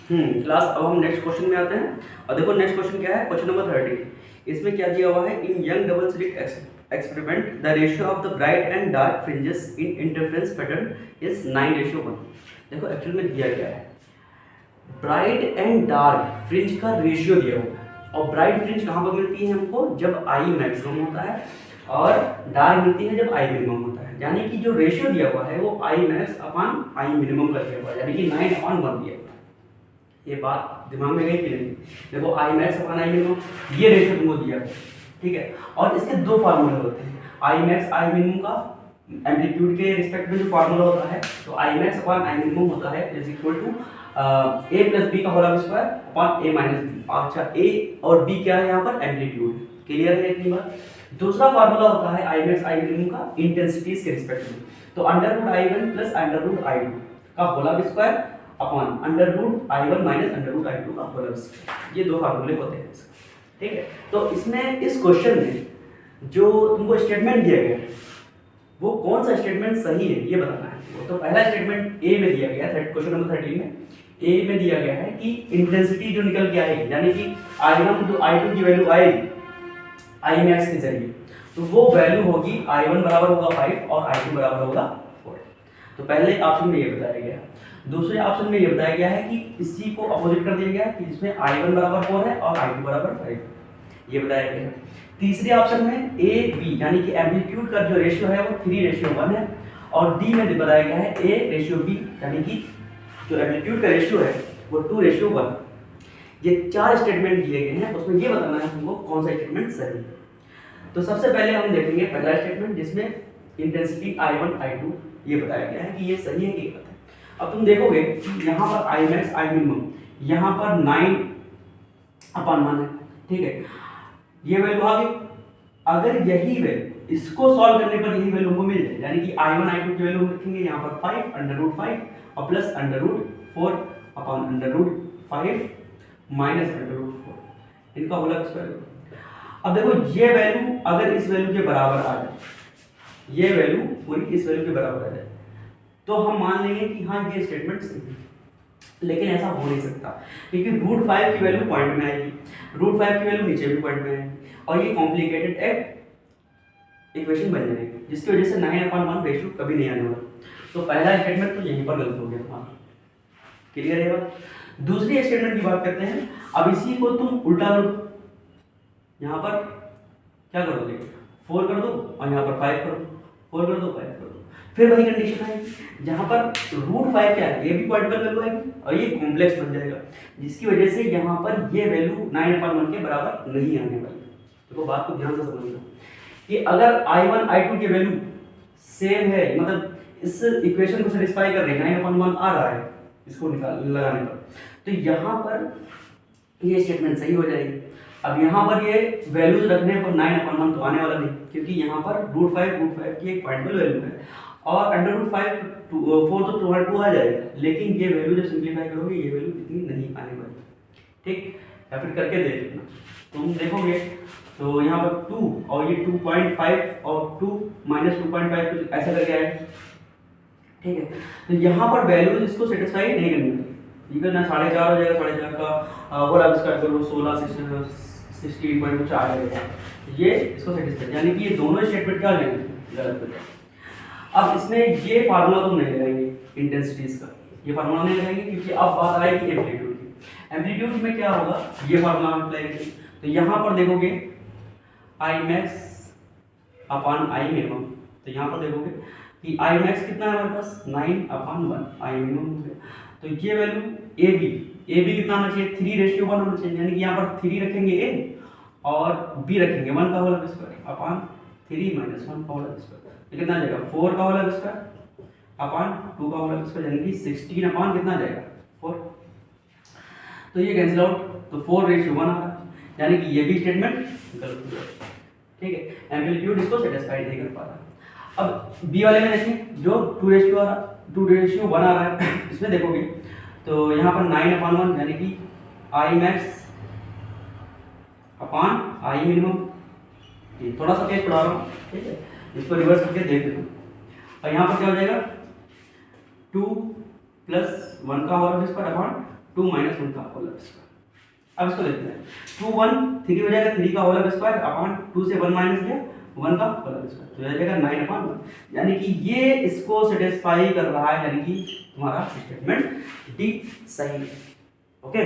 Class, अब हम next question में आते हैं। और देखो नेक्स्ट क्वेश्चन क्या है, क्वेश्चन नंबर 30। इसमें क्या दिया हुआ है, in Young double slit experiment the ratio of the bright and dark fringes in interference pattern is 9:1। देखो एक्चुअल में दिया गया है ब्राइट एंड डार्क फ्रिंज का रेशियो दिया हुआ है, और ब्राइट फ्रिंज कहाँ पर मिलती है हमको, जब आई मैक्सिमम होता है, और डार्क मिलती है जब आई मिनिमम होता है। यानी कि जो रेशियो दिया हुआ है वो आई मैक्स अपॉन आई मिनिमम का दिया हुआ है, यानी कि 9:1 दिया हुआ है। ये बात दिमाग में गई कि नहीं? देखो आई मैक्स अपॉन आई मिनिमम, ये रेशियो तुमको दिया है, ठीक है। और इसके दो फार्मूले होते हैं, आई मैक्स आई मिनिमम का एम्पलीट्यूड के रिस्पेक्ट में जो फार्मूला होता है, तो I max upon I minimum होता है is equal to A plus B का whole square upon A minus B. अच्छा, ए और बी क्या है यहाँ पर, एम्पलीट्यूड। क्लियर है इतनी बात? दूसरा फार्मूला होता है आई मैक्स आई मिनिमम का इंटेंसिटीज के रिस्पेक्ट में, तो under root I one plus under root I two का whole square upon under root I one minus under root I two का होल स्क्वायर। ये दो फार्मूले होते हैं इसके, ठीक है। तो इसमें इस क्वेश्चन में जो तुमको स्टेटमेंट दिया गया है वो कौन सा स्टेटमेंट सही है ये बताना है। तो पहला स्टेटमेंट ए में दिया गया है, क्वेश्चन नंबर 13 में ए में दिया गया है कि इंटेंसिटी जो निकल के आएगी, यानी कि I1 to I2 की वैल्यू आएगी आई मैक्स के जरिए, तो वो वैल्यू होगी I1 बराबर होगा 5 और I2 बराबर होगा 4। तो पहले ऑप्शन में ये बताया गया है। दूसरे ऑप्शन में ये बताया गया है कि इसी को अपोजिट कर दिया गया है कि जिसमें I1 बराबर 4 है और I2 बराबर 5, ये बताया गया है। तीसरे ऑप्शन में ए बी यानी कि एम्पलीट्यूड का जो रेशियो है वो 3:1 है, और डी में बताया गया है A:B यानी कि जो एम्पलीट्यूड का रेशियो है वो 2:1। ये चार स्टेटमेंट दिए गए हैं, उसमें ये बताना है हमको कौन सा स्टेटमेंट सही है। तो सबसे पहले हम देखेंगे पहला स्टेटमेंट जिसमें इंटेंसिटी I1 I2 ये बताया गया है कि ये सही है कि गलत है। अब तुम देखोगे कि यहाँ पर आई मैक्स आई मिनिमम यहाँ पर 9/1 है, ठीक है। ये वैल्यू आ गई। अगर यही वैल्यू इसको सॉल्व करने पर यही वैल्यू हमको मिल जाए, यानी कि I1 I2 की वैल्यू हम रखेंगे यहाँ पर 5 अंडर रूट 5 और plus under root 4 upon under root 5 minus under root 4, इनका होल स्क्वायर। अब देखो ये वैल्यू अगर इस वैल्यू के बराबर आ जाए, ये वैल्यू पूरी इस वैल्यू के बराबर आ जाए, तो हम मान लेंगे कि हाँ ये स्टेटमेंट सही है। लेकिन ऐसा हो नहीं सकता, क्योंकि रूट 5 की वैल्यू पॉइंट में आएगी, रूट 5 की वैल्यू नीचे भी पॉइंट में आएगी, और ये कॉम्प्लिकेटेड एक इक्वेशन बन जाएगी, जिसकी वजह से 9/1 रेशियो कभी नहीं आने वाला। तो पहला स्टेटमेंट तो यहीं पर गलत हो गया तुम्हारा। क्लियर है बात? दूसरी स्टेटमेंट की बात करते हैं। अब इसी को तुम उल्टा लो, यहाँ पर क्या करोगे, 4 कर दो और यहाँ पर 5 कर दो, 4 कर दो 5 कर दो, फिर वही कंडीशन आएगी जहाँ पर रूट 5 क्या है, ये भी पॉइंट पर वैल्यू आएगी और ये कॉम्प्लेक्स बन जाएगा, जिसकी वजह से यहाँ पर ये वैल्यू 9/1 के बराबर नहीं आने वाली। देखो बात को ध्यान से समझना कि अगर I1 I2 की वैल्यू सेम है, मतलब इस इक्वेशन को सेटिस्फाई कर रही है, 9/1 आ रहा है इसको लगाने पर, तो यहाँ पर ये स्टेटमेंट सही हो जाएगी। अब यहाँ पर ये वैल्यूज रखने पर 9/1 तो आने वाला नहीं, क्योंकि यहाँ पर रूट 5 की एक पॉइंटेबल वैल्यू है, और अंडर रूट 5 4 तो 2 आ जाएगा, लेकिन ये वैल्यू जब सिंप्लीफाई करोगे ये वैल्यू इतनी नहीं आने वाली, ठीक। या फिर करके देख लेना, तुम देखोगे तो यहाँ पर 2 और ये 2.5 और 2 माइनस 2.5 कुछ ऐसा करके आएगा, ठीक है। तो यहाँ पर वैल्यूज इसको सेटिस्फाई नहीं करनी है, ये करना 4.5 हो जाएगा, 4.5 का होल स्क्वायर करो 16 पॉइंट कुछ आ जाएगा, ये इसको सेटिस्फाई, यानी कि ये दोनों स्टेटमेंट क्या लेंगे गलत हो जाएगा। अब इसमें ये फार्मूला तुम नहीं लगाएंगे इंटेंसिटीज का, ये फार्मूला नहीं लगाएंगे, क्योंकि अब बात आएगी एम्पलीट्यूड की। एम्पलीट्यूड में क्या होगा, ये फार्मूला हम अप्लाई करेंगे, तो यहाँ पर देखोगे आई मैक्स अपॉन आई मिनिमम, तो यहाँ पर देखोगे कि आई मैक्स कितना है हमारे पास 9/1 आई मिनिमम हो गया, तो ये वैल्यू ए बी कितना होना चाहिए 3:1 होना चाहिए, यानी कि यहाँ पर 3 रखेंगे ए और बी रखेंगे 1 का होल स्क्वायर अपॉन 3 माइनस 1 का होल स्क्वायर, तो कितना आ जाएगा 4 का होल स्क्वायर अपॉन 2 का होल स्क्वायर, यानी कि 16 अपॉन कितना आ जाएगा 4। तो ये कैंसिल आउट, तो 4:1 आ रहा है, यानी कि ये भी स्टेटमेंट गलत हो जाएगा, ठीक है। एम्पलीट्यूड इसको सेटिस्फाई नहीं कर पा रहा। अब बी वाले में देखें जो 2:1 आ रहा है, इसमें देखोगे तो यहाँ पर 9/1 यानी कि आई मैक्स अपॉन आई मिनिमम, थोड़ा सा पेज पढ़ा रहा हूँ, ठीक है, इसको रिवर्स करके देख लेते हैं। और यहाँ पर क्या हो जाएगा 2 + 1 का होल स्क्वायर अपॉन 2 माइनस 1 का होल स्क्वायर। अब इसको देखते हैं, 2 1 3 हो जाएगा, 3 का होल स्क्वायर अपॉन 2 से 1 माइनस किया 1 का होल स्क्वायर, तो हो जाएगा 9/1, यानी कि ये इसको सेटिस्फाई कर रहा है, यानी कि तुम्हारा स्टेटमेंट डी सही है। ओके